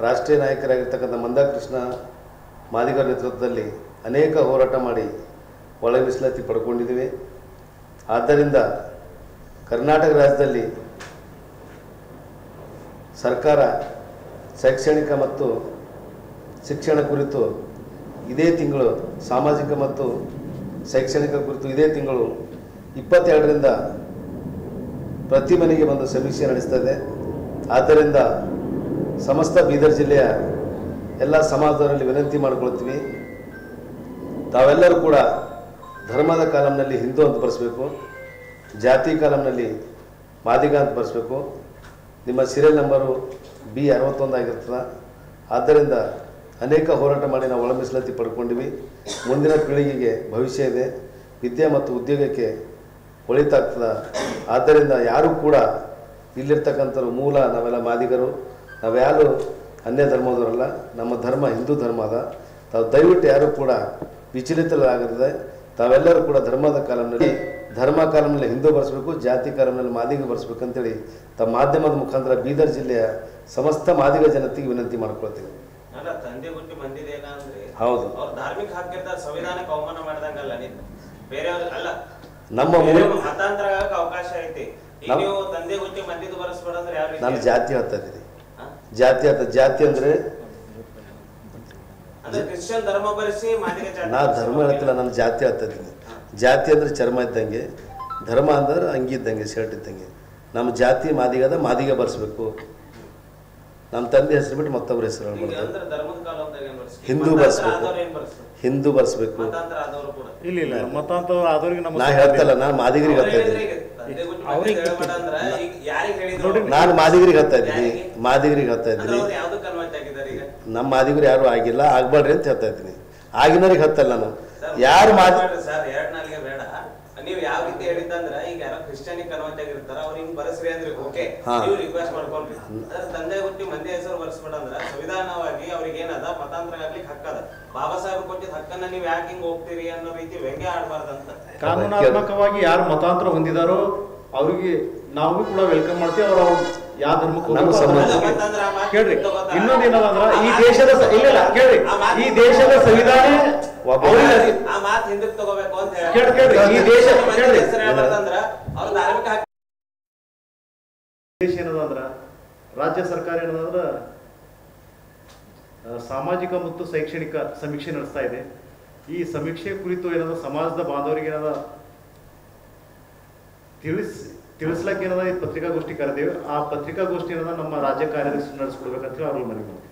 ರಾಷ್ಟ್ರೀಯ ನಾಯಕರಾಗಿರ್ತಕ್ಕಂಥ ಮಂದಾಕೃಷ್ಣ ಮಾದಿಗರ ನೇತೃತ್ವದಲ್ಲಿ ಅನೇಕ ಹೋರಾಟ ಮಾಡಿ ಒಳ ಮೀಸಲಾತಿ ಪಡ್ಕೊಂಡಿದ್ದೀವಿ. ಆದ್ದರಿಂದ ಕರ್ನಾಟಕ ರಾಜ್ಯದಲ್ಲಿ ಸರ್ಕಾರ ಶೈಕ್ಷಣಿಕ ಮತ್ತು ಶಿಕ್ಷಣ ಕುರಿತು ಇದೇ ತಿಂಗಳು, ಸಾಮಾಜಿಕ ಮತ್ತು ಶೈಕ್ಷಣಿಕ ಕುರಿತು ಇದೇ ತಿಂಗಳು 22ರಿಂದ ಪ್ರತಿ ಮನೆಗೆ ಬಂದು ಸಮೀಕ್ಷೆ ನಡೆಸ್ತದೆ. ಆದ್ದರಿಂದ ಸಮಸ್ತ ಬೀದರ್ ಜಿಲ್ಲೆಯ ಎಲ್ಲ ಸಮಾಜದವರಲ್ಲಿ ವಿನಂತಿ ಮಾಡಿಕೊಳ್ತೀವಿ, ತಾವೆಲ್ಲರೂ ಕೂಡ ಧರ್ಮದ ಕಾಲಂನಲ್ಲಿ ಹಿಂದೂ ಅಂತ ಬರೆಸಬೇಕು, ಜಾತಿ ಕಾಲಂನಲ್ಲಿ ಮಾದಿಗ ಅಂತ ಬರೆಸಬೇಕು. ನಿಮ್ಮ ಸೀರಿಯಲ್ ನಂಬರು B61 ಆಗಿರ್ತದೆ. ಆದ್ದರಿಂದ ಅನೇಕ ಹೋರಾಟ ಮಾಡಿ ನಾವು ಒಳ ಮೀಸಲಾತಿ ಪಡ್ಕೊಂಡಿವಿ. ಮುಂದಿನ ಪೀಳಿಗೆಗೆ ಭವಿಷ್ಯ ಇದೆ, ವಿದ್ಯೆ ಮತ್ತು ಉದ್ಯೋಗಕ್ಕೆ ಒಳಿತಾಗ್ತದೆ. ಆದ್ದರಿಂದ ಯಾರೂ ಕೂಡ ಇಲ್ಲಿರ್ತಕ್ಕಂಥವ್ರು ಮೂಲ ನಾವೆಲ್ಲ ಮಾದಿಗರು, ನಾವ್ಯಾರು ಅನ್ಯ ಧರ್ಮದವರಲ್ಲ, ನಮ್ಮ ಧರ್ಮ ಹಿಂದೂ ಧರ್ಮ ಅದ. ತಾವು ದಯವಿಟ್ಟು ಯಾರೂ ಕೂಡ ವಿಚಲಿತರಾಗದೆ ತಾವೆಲ್ಲರೂ ಕೂಡ ಧರ್ಮದ ಕಾಲಂನಲ್ಲಿ ಹಿಂದೂ ಬರೆಸಬೇಕು, ಜಾತಿ ಕಾಲಂನಲ್ಲಿ ಮಾದಿಗ ಬರೆಸ್ಬೇಕಂತೇಳಿ ತಮ್ಮ ಮಾಧ್ಯಮದ ಮುಖಾಂತರ ಬೀದರ್ ಜಿಲ್ಲೆಯ ಸಮಸ್ತ ಮಾದಿಗ ಜನತೆಗೆ ವಿನಂತಿ ಮಾಡ್ಕೊಳ್ತೀವಿ. ತಂದೆ ಹುಟ್ಟಿ ಬಂದಿದ್ದೇನ ಅಂದ್ರೆ ಹೌದು, ಅವ್ರು ಧಾರ್ಮಿಕ ಹಾಕಿರ್ತಾರೆ, ಸಂವಿಧಾನಕ್ಕೆ ಅವಮಾನ ಮಾಡ್ದಂಗಲ್ಲ. ಬೇರೆಯವ್ರ ಅಲ್ಲ, ನಮ್ಮ ಮತಾಂತರ ಅವಕಾಶ ಐತಿ. ನೀವು ತಂದೆ ಹುಟ್ಟಿ ಮಂದಿದ್ದು ಬರೆಸ್ಬೇಡ ಅಂದ್ರೆ ಯಾವ ನಾನು ಜಾತಿ ಹೇಳ್ತಾ ಇದ್ದೀನಿ. ಜಾತಿ ಅಂದ್ರೆ ಕ್ರಿಶ್ಚಿಯನ್ ಧರ್ಮ ಬರೆಸಿ ಮಾದಿಗ ಜಾತಿ. ನಾ ಧರ್ಮ ಹೇಳ್ತಿಲ್ಲ, ನಾನು ಜಾತಿ ಹೇಳ್ತಾ ಇದ್ದೀನಿ. ಜಾತಿ ಅಂದ್ರೆ ಚರ್ಮ ಇದ್ದಂಗೆ, ಧರ್ಮ ಅಂದ್ರೆ ಅಂಗಿ ಇದ್ದಂಗೆ, ಶರ್ಟ್ ಇದ್ದಂಗೆ. ನಮ್ಮ ಜಾತಿ ಮಾದಿಗದ, ಮಾದಿಗ ಬರೆಸ್ಬೇಕು. ನಮ್ಮ ತಂದೆ ಹೆಸರು ಬಿಟ್ಟು ಮತ್ತೊಬ್ಬರ ಹೆಸರು ಹೇಳ್ಬಾರ್ದು. ಹಿಂದೂ ಬರೆಸ್ಬೇಕು, ಹಿಂದೂ ಬರೆಸ್ಬೇಕು. ನಾ ಹೇಳ್ತಲ್ಲ, ನಾನು ಮಾದಿಗರಿಗೆ ಹೇಳ್ತಾ ಇದ್ದೀನಿ. ನಾನು ಮಾದಿಗರಿಗೆ ಹೇಳ್ತಾ ಇದ್ದೀನಿ, ನಮ್ಮ ಮಾದಿಗರು ಯಾರು ಆಗಿಲ್ಲ, ಆಗ್ಬಾರ್ರಿ ಅಂತ ಹೇಳ್ತಾ ಇದ್ದೀನಿ. ಆಗಿನವ್ರಿಗೆ ಹೇಳ್ತಲ್ಲ ನಾನು. ಯಾರು ನೀವು ಯಾವ ರೀತಿ ಹೇಳಿದ್ದಂದ್ರ ಈಗ ಯಾರೋ ಕ್ರಿಶ್ಚಿಯನಿಗೆ ಕನ್ವರ್ಟ್ ಆಗಿರ್ತಾರ, ಅವ್ರು ಹಿಂಗ್ ಬರೆಸ್ರಿ ಅಂದ್ರೆ ಓಕೆ, ನೀವು ರಿಕ್ವೆಸ್ಟ್ ಮಾಡ್ಕೊಳ್ರಿ. ಅದ್ರ ತಂದೆ ಹುಟ್ಟಿ ಮಂದಿ ಹೆಸರು ಬರ್ಸ್ಬೇಡ ಅಂದ್ರ ಸಂವಿಧಾನವಾಗಿ ಅವ್ರಿಗೆ ಏನದ ಮತಾಂತರ ಆಗ್ಲಿಕ್ಕೆ ಹಕ್ಕದ. ಬಾಬಾ ಸಾಹೇಬ್ ಕೊಟ್ಟಿದ ಹಕ್ಕನ್ನ ನೀವ್ ಯಾಕೆ ಹಿಂಗ್ ಹೋಗ್ತೀರಿ ಅನ್ನೋ ರೀತಿ ವ್ಯಂಗ್ಯ ಆಡ್ಬಾರ್ದಂತ. ಕಾನೂನಾತ್ಮಕವಾಗಿ ಯಾರು ಮತಾಂತರ ಹೊಂದಿದಾರೋ ಅವ್ರಿಗೆ ನಾವು ಕೂಡ ವೆಲ್ಕಮ್ ಮಾಡ್ತೀವಿ. ಅವ್ರ ಯಾವ ಧರ್ಮಕ್ಕೂ ಕೇಳ್ರಿ. ಇನ್ನೊಂದೇನಂದ್ರ ಈ ದೇಶದ ಕೇಳ್ರಿ, ಈ ದೇಶದ ಸಂವಿಧಾನ ಆ ಮಾತ್ ಹಿಂದಕ್ಕೆ ತಗೋಬೇಕು ಅಂತ ಕೇಳ್ರಿ. ಈ ದೇಶ ಏನದಂದ್ರ ರಾಜ್ಯ ಸರ್ಕಾರ ಏನದಂದ್ರ ಸಾಮಾಜಿಕ ಮತ್ತು ಶೈಕ್ಷಣಿಕ ಸಮೀಕ್ಷೆ ನಡೆಸ್ತಾ ಇದೆ. ಈ ಸಮೀಕ್ಷೆ ಕುರಿತು ಏನದ ಸಮಾಜದ ಬಾಂಧವರಿಗೆ ಏನದ ತಿಳಿಸ್ಲಕ್ಕೆ ಏನದ ಈ ಪತ್ರಿಕಾಗೋಷ್ಠಿ ಕರೆದೇವೆ. ಆ ಪತ್ರಿಕಾಗೋಷ್ಠಿ ಏನದ ನಮ್ಮ ರಾಜ್ಯ ಕಾರ್ಯದರ್ಶಿ ನಡೆಸ್ಕೊಡ್ಬೇಕಂತ ಅವ್ರಿಗೆ ಮನವಿ ಮಾಡ್ತೀವಿ.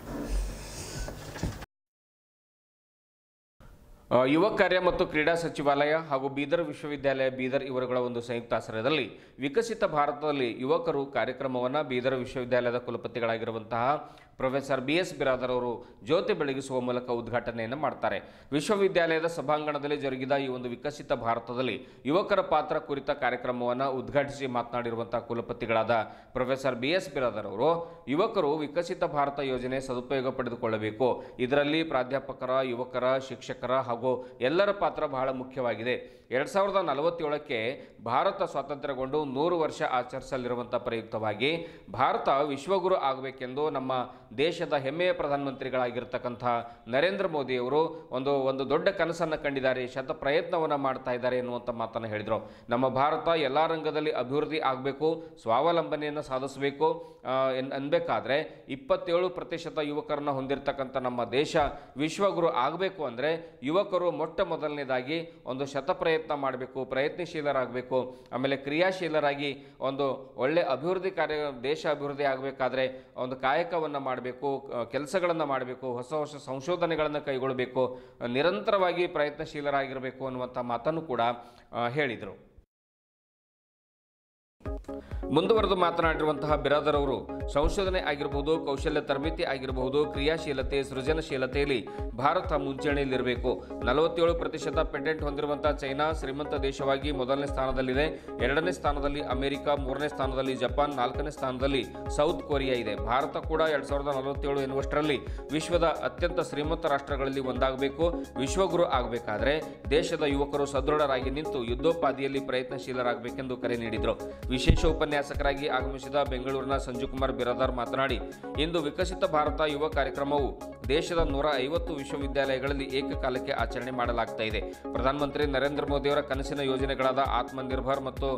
ಯುವ ಕಾರ್ಯ ಮತ್ತು ಕ್ರೀಡಾ ಸಚಿವಾಲಯ ಹಾಗೂ ಬೀದರ್ ವಿಶ್ವವಿದ್ಯಾಲಯ ಬೀದರ್ ಇವರುಗಳ ಒಂದು ಸಂಯುಕ್ತಾಶ್ರಯದಲ್ಲಿ ವಿಕಸಿತ ಭಾರತದಲ್ಲಿ ಯುವಕರು ಕಾರ್ಯಕ್ರಮವನ್ನು ಬೀದರ್ ವಿಶ್ವವಿದ್ಯಾಲಯದ ಕುಲಪತಿಗಳಾಗಿರುವಂತಹ ಪ್ರೊಫೆಸರ್ BS ಬಿರಾದರ್ ಅವರು ಜ್ಯೋತಿ ಬೆಳಗಿಸುವ ಮೂಲಕ ಉದ್ಘಾಟನೆಯನ್ನು ಮಾಡ್ತಾರೆ. ವಿಶ್ವವಿದ್ಯಾಲಯದ ಸಭಾಂಗಣದಲ್ಲಿ ಜರುಗಿದ ಈ ಒಂದು ವಿಕಸಿತ ಭಾರತದಲ್ಲಿ ಯುವಕರ ಪಾತ್ರ ಕುರಿತ ಕಾರ್ಯಕ್ರಮವನ್ನು ಉದ್ಘಾಟಿಸಿ ಮಾತನಾಡಿರುವಂತಹ ಕುಲಪತಿಗಳಾದ ಪ್ರೊಫೆಸರ್ BS ಬಿರಾದರ್ ಅವರು ಯುವಕರು ವಿಕಸಿತ ಭಾರತ ಯೋಜನೆ ಸದುಪಯೋಗ ಪಡೆದುಕೊಳ್ಳಬೇಕು. ಇದರಲ್ಲಿ ಪ್ರಾಧ್ಯಾಪಕರ, ಯುವಕರ, ಶಿಕ್ಷಕರ ಹಾಗೂ ಎಲ್ಲರ ಪಾತ್ರ ಬಹಳ ಮುಖ್ಯವಾಗಿದೆ. 2047ಕ್ಕೆ ಭಾರತ ಸ್ವಾತಂತ್ರ್ಯಗೊಂಡು 100 ವರ್ಷ ಆಚರಿಸಲಿರುವಂಥ ಪ್ರಯುಕ್ತವಾಗಿ ಭಾರತ ವಿಶ್ವಗುರು ಆಗಬೇಕೆಂದು ನಮ್ಮ ದೇಶದ ಹೆಮ್ಮೆಯ ಪ್ರಧಾನಮಂತ್ರಿಗಳಾಗಿರ್ತಕ್ಕಂಥ ನರೇಂದ್ರ ಮೋದಿಯವರು ಒಂದು ದೊಡ್ಡ ಕನಸನ್ನು ಕಂಡಿದ್ದಾರೆ, ಶತ ಪ್ರಯತ್ನವನ್ನು ಮಾಡ್ತಾ ಇದ್ದಾರೆ ಎನ್ನುವಂಥ ಮಾತನ್ನು ಹೇಳಿದರು. ನಮ್ಮ ಭಾರತ ಎಲ್ಲ ರಂಗದಲ್ಲಿ ಅಭಿವೃದ್ಧಿ ಆಗಬೇಕು, ಸ್ವಾವಲಂಬನೆಯನ್ನು ಸಾಧಿಸಬೇಕು ಅನ್ಬೇಕಾದ್ರೆ 27% ಯುವಕರನ್ನ ಹೊಂದಿರತಕ್ಕಂಥ ನಮ್ಮ ದೇಶ ವಿಶ್ವಗುರು ಆಗಬೇಕು ಅಂದರೆ ಯುವಕರು ಮೊಟ್ಟ ಮೊದಲನೇದಾಗಿ ಒಂದು ಶತ ಪ್ರಯತ್ನ ಮಾಡಬೇಕು, ಪ್ರಯತ್ನಶೀಲರಾಗಬೇಕು. ಆಮೇಲೆ ಕ್ರಿಯಾಶೀಲರಾಗಿ ಒಂದು ಒಳ್ಳೆ ಅಭಿವೃದ್ಧಿ ದೇಶ ಅಭಿವೃದ್ಧಿ ಆಗಬೇಕಾದ್ರೆ ಒಂದು ಕಾಯಕವನ್ನು ಮಾಡಬೇಕು, ಕೆಲಸಗಳನ್ನು ಮಾಡಬೇಕು, ಹೊಸ ಹೊಸ ಸಂಶೋಧನೆಗಳನ್ನು ಕೈಗೊಳ್ಳಬೇಕು, ನಿರಂತರವಾಗಿ ಪ್ರಯತ್ನಶೀಲರಾಗಿರಬೇಕು ಅನ್ನುವಂಥ ಮಾತನ್ನು ಕೂಡ ಹೇಳಿದರು. ಮುಂದುವರೆದು ಮಾತನಾಡಿರುವಂತಹ ಬಿರಾದರ್ ಅವರು ಸಂಶೋಧನೆ ಆಗಿರಬಹುದು, ಕೌಶಲ್ಯ ತರಬೇತಿ ಆಗಿರಬಹುದು, ಕ್ರಿಯಾಶೀಲತೆ, ಸೃಜನಶೀಲತೆಯಲ್ಲಿ ಭಾರತ ಮುಂಚೂಣಿಯಲ್ಲಿರಬೇಕು. 47% ಪೇಟೆಂಟ್ ಹೊಂದಿರುವಂತಹ ಚೈನಾ ಶ್ರೀಮಂತ ದೇಶವಾಗಿ ಮೊದಲನೇ ಸ್ಥಾನದಲ್ಲಿದೆ. 2ನೇ ಸ್ಥಾನದಲ್ಲಿ ಅಮೆರಿಕ, 3ನೇ ಸ್ಥಾನದಲ್ಲಿ ಜಪಾನ್, 4ನೇ ಸ್ಥಾನದಲ್ಲಿ ಸೌತ್ ಕೊರಿಯಾ ಇದೆ. ಭಾರತ ಕೂಡ 2047 ಎನ್ನುವಷ್ಟರಲ್ಲಿ ವಿಶ್ವದ ಅತ್ಯಂತ ಶ್ರೀಮಂತ ರಾಷ್ಟ್ರಗಳಲ್ಲಿ ಒಂದಾಗಬೇಕು. ವಿಶ್ವಗುರು ಆಗಬೇಕಾದ್ರೆ ದೇಶದ ಯುವಕರು ಸದೃಢರಾಗಿ ನಿಂತು ಯುದ್ಧೋಪಾದಿಯಲ್ಲಿ ಪ್ರಯತ್ನಶೀಲರಾಗಬೇಕೆಂದು ಕರೆ ನೀಡಿದರು. ವಿಶೇಷ ಉಪನ್ಯಾಸಕರಾಗಿ ಆಗಮಿಸಿದ ಬೆಂಗಳೂರಿನ ಸಂಜುಕುಮಾರ್ ಬಿರಾದರ್ ಮಾತನಾಡಿ, ಇಂದು ವಿಕಸಿತ ಭಾರತ ಯುವ ಕಾರ್ಯಕ್ರಮವು ದೇಶದ 150 ವಿಶ್ವವಿದ್ಯಾಲಯಗಳಲ್ಲಿ ಏಕಕಾಲಕ್ಕೆ ಆಚರಣೆ ಮಾಡಲಾಗ್ತಾ ಇದೆ. ಪ್ರಧಾನಮಂತ್ರಿ ನರೇಂದ್ರ ಮೋದಿಯವರ ಕನಸಿನ ಯೋಜನೆಗಳಾದ ಆತ್ಮನಿರ್ಭರ್ ಮತ್ತು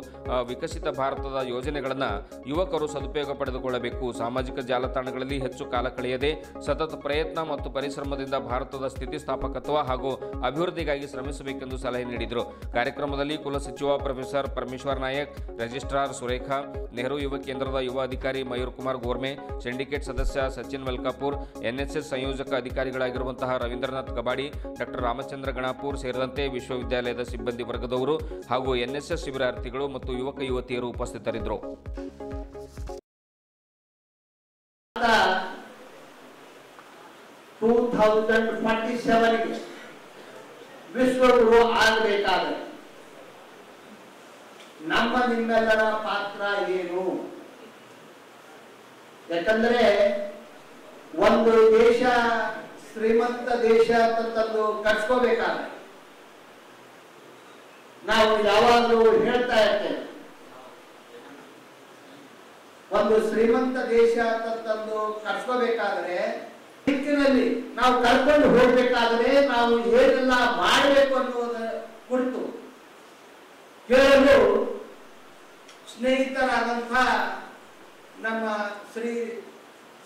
ವಿಕಸಿತ ಭಾರತದ ಯೋಜನೆಗಳನ್ನು ಯುವಕರು ಸದುಪಯೋಗ ಪಡೆದುಕೊಳ್ಳಬೇಕು. ಸಾಮಾಜಿಕ ಜಾಲತಾಣಗಳಲ್ಲಿ ಹೆಚ್ಚು ಕಾಲ ಕಳೆಯದೆ ಸತತ ಪ್ರಯತ್ನ ಮತ್ತು ಪರಿಶ್ರಮದಿಂದ ಭಾರತದ ಸ್ಥಿತಿಸ್ಥಾಪಕತ್ವ ಹಾಗೂ ಅಭಿವೃದ್ಧಿಗಾಗಿ ಶ್ರಮಿಸಬೇಕೆಂದು ಸಲಹೆ ನೀಡಿದರು. ಕಾರ್ಯಕ್ರಮದಲ್ಲಿ ಕುಲಸಚಿವ ಪ್ರೊಫೆಸರ್ ಪರಮೇಶ್ವರ್ ನಾಯಕ್, ರಿಜಿಸ್ಟ್ರಾರ್ ಸುರೇಖಾ, ನೆಹರು ಯುವ ಕೇಂದ್ರದ ಯುವ ಅಧಿಕಾರಿ ಮಯೂರ್ ಕುಮಾರ್ ಗೋರ್ಮೆ, ಸಿಂಡಿಕೇಟ್ ಸದಸ್ಯ ಸಚಿನ್ ಮಲ್ಕಾಪುರ್, ಎನ್ಎಸ್ಎಸ್ ಸಂಯೋಜಕ ಅಧಿಕಾರಿಗಳಾಗಿರುವಂತಹ ರವೀಂದ್ರನಾಥ್ ಕಬಾಡಿ, ಡಾಕ್ಟರ್ ರಾಮಚಂದ್ರ ಗಣಾಪುರ್ ಸೇರಿದಂತೆ ವಿಶ್ವವಿದ್ಯಾಲಯದ ಸಿಬ್ಬಂದಿ ವರ್ಗದವರು ಹಾಗೂ ಎನ್ಎಸ್ಎಸ್ ಶಿಬಿರಾರ್ಥಿಗಳು ಮತ್ತು ಯುವಕ ಯುವತಿಯರು ಉಪಸ್ಥಿತರಿದ್ದರು. 2047 ವಿಶ್ವಗುರು ಆಗಬೇಕಾದರೆ ನಮ್ಮ ನಿಮ್ಮೆಲ್ಲರ ಪಾತ್ರ ಏನು? ಯಾಕಂದ್ರೆ ಒಂದು ದೇಶ ಶ್ರೀಮಂತ ದೇಶ ತಂದು ಕಟ್ಸ್ಕೋಬೇಕಾದ್ರೆ ನಾವು ಯಾವಾಗಲೂ ಹೇಳ್ತಾ ಇರ್ತೇವೆ, ಒಂದು ಶ್ರೀಮಂತ ದೇಶ ತಂದು ಕಟ್ಸ್ಕೋಬೇಕಾದ್ರೆ ದಿಕ್ಕಿನಲ್ಲಿ ನಾವು ಕರ್ಕೊಂಡು ಹೋಗ್ಬೇಕಾದ್ರೆ ನಾವು ಏನೆಲ್ಲ ಮಾಡಬೇಕು ಅನ್ನೋದರ ಕುರಿತು ಹೇಳಲು ಸ್ನೇಹಿತರಾದಂಥ ನಮ್ಮ ಶ್ರೀ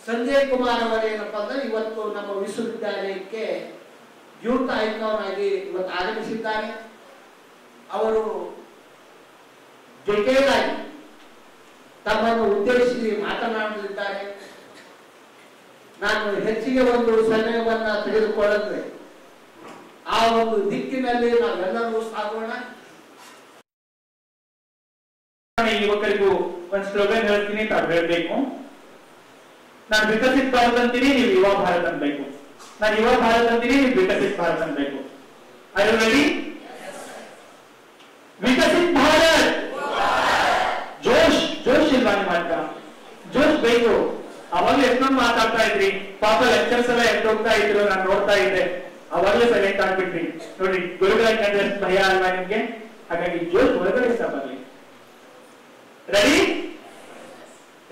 ಸಂಜಯ್ ಕುಮಾರ್ ಅವರೇನಪ್ಪ ಅಂದ್ರೆ ಇವತ್ತು ನಮ್ಮ ವಿಶ್ವವಿದ್ಯಾಲಯಕ್ಕೆ ಯೂತ್ ಐಕಾನ್ ಆಗಿ ಇವತ್ತು ಆಗಮಿಸಿದ್ದಾರೆ. ಅವರು ಜೊತೆಯಾಗಿ ತಮ್ಮನ್ನು ಉದ್ದೇಶಿಸಿ ಮಾತನಾಡಲಿದ್ದಾರೆ. ನಾನು ಹೆಚ್ಚಿಗೆ ಒಂದು ಸಮಯವನ್ನ ತೆಗೆದುಕೊಳ್ಳದ್ರೆ ಆ ಒಂದು ದಿಕ್ಕಿನಲ್ಲಿ ನಾವೆಲ್ಲರೂ ಸಾಗೋಣ. ಯುವಕರಿಗೂ ಒಂದು ಸ್ಲೋಗನ್ ಹೇಳ್ತೀನಿ, ತಾವು ಹೇಳ್ಬೇಕು. ನಾನು ವಿಕಸಿತ ಭಾರತ ಅಂತೀನಿ, ನೀವು ಯುವ ಭಾರತ ಅನ್ಬೇಕು. ನಾನು ಯುವ ಭಾರತ ಅಂತೀನಿ, ನೀವು ವಿಕಸಿತ ಭಾರತ ಅನ್ಬೇಕು. ಅದು ರೆಡಿ? ವಿಕಸಿತ ಭಾರತ್, ಜೋಶ್ ಜೋಶ್ ಇಲ್ವಾ ನಿಮ್ಮ ಹತ್ರ? ಜೋಶ್ ಬೇಕು. ಅವಾಗಲೇ ಎಷ್ಟೊಂದು ಮಾತಾಡ್ತಾ ಇದ್ರಿ, ಪಾಪ ಲೆಕ್ಚರ್ಸ್ ಎಲ್ಲ ಎಷ್ಟೋಗ್ತಾ ಇದ್ರು, ನಾನು ನೋಡ್ತಾ ಇದ್ದೆ. ಅವಾಗಲೇ ಸೈಲೆಂಟ್ ಆಗ್ಬಿಟ್ರಿ. ನೋಡಿ, ಗುರುಗಳ ಕಂಡ್ರೆ ಭಯ ಅಲ್ವಾ ನಿಮ್ಗೆ? ಹಾಗಾಗಿ ಜೋಶ್ ಒಳಗಡೆ ಇಷ್ಟ ಬರ್ಲಿ. Ready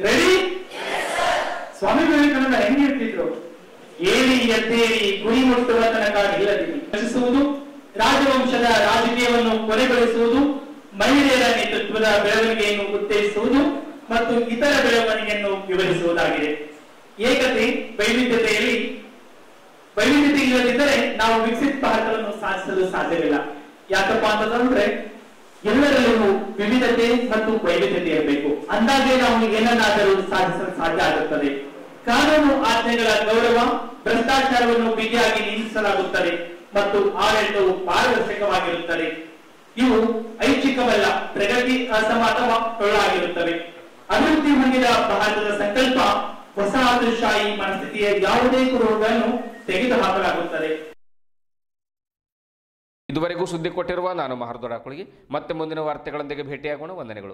ready? ಸ್ವಾಮಿ ವಿವೇಕಾನಂದ ಹೆಂಗೆ ಇರ್ತಿದ್ರು? ಏರಿ ಎದ್ದೇರಿ ಗುರಿ ಮುಟ್ಟುವ ತನಕ ನಿಲ್ಲದಿರಿ, ರಚಿಸುವುದು, ರಾಜವಂಶದ ರಾಜಕೀಯವನ್ನು ಕೊನೆಗೊಳಿಸುವುದು, ಮಹಿಳೆಯರ ನೇತೃತ್ವದ ಬೆಳವಣಿಗೆಯನ್ನು ಉತ್ತೇಜಿಸುವುದು ಮತ್ತು ಇತರ ಬೆಳವಣಿಗೆಯನ್ನು ವಿವರಿಸುವುದಾಗಿದೆ. ಏಕತೆ ವೈವಿಧ್ಯತೆ ಇಲ್ಲದಿದ್ದರೆ ನಾವು ವಿಕಸಿತ ಭಾರತವನ್ನು ಸಾಧಿಸಲು ಸಾಧ್ಯವಿಲ್ಲ. ಯಾಕಪ್ಪ ಅಂತಂದ್ರೆ ಎಲ್ಲರಲ್ಲೂ ವಿವಿಧತೆ ಮತ್ತು ವೈವಿಧ್ಯತೆ ಇರಬೇಕು. ಅಂದಾಗೆ ನಾವು ಏನನ್ನಾದರೂ ಸಾಧಿಸಲು ಸಾಧ್ಯ ಆಗುತ್ತದೆ. ಕಾನೂನು ಆಜ್ಞೆಗಳ ಗೌರವ, ಭ್ರಷ್ಟಾಚಾರವನ್ನು ಬಿಗಿಯಾಗಿ ನಿಯಂತ್ರಿಸಲಾಗುತ್ತದೆ ಮತ್ತು ಆಡಳಿತವು ಪಾರದರ್ಶಕವಾಗಿರುತ್ತದೆ. ಇವು ಐಚ್ಛಿಕವಲ್ಲ, ಪ್ರಗತಿ ಅಸಮಾನವ ಟೊಳ್ಳಾಗಿರುತ್ತವೆ. ಅಭಿವೃದ್ಧಿ ಹೊಂದಿದ ಭಾರತದ ಸಂಕಲ್ಪ ವಸಾಹತುಶಾಹಿ ಮನಸ್ಥಿತಿಯ ಯಾವುದೇ ಕುರುಹುಗಳನ್ನು ತೆಗೆದುಹಾಕಲಾಗುತ್ತದೆ. ಇದುವರೆಗೂ ಸುದ್ದಿ ಕೊಟ್ಟಿರುವ ನಾನು ಮಹರ್ದೊಡ ಕುಳಗಿ. ಮತ್ತೆ ಮುಂದಿನ ವಾರ್ತೆಗಳೊಂದಿಗೆ ಭೇಟಿಯಾಗೋಣ. ವಂದನೆಗಳು.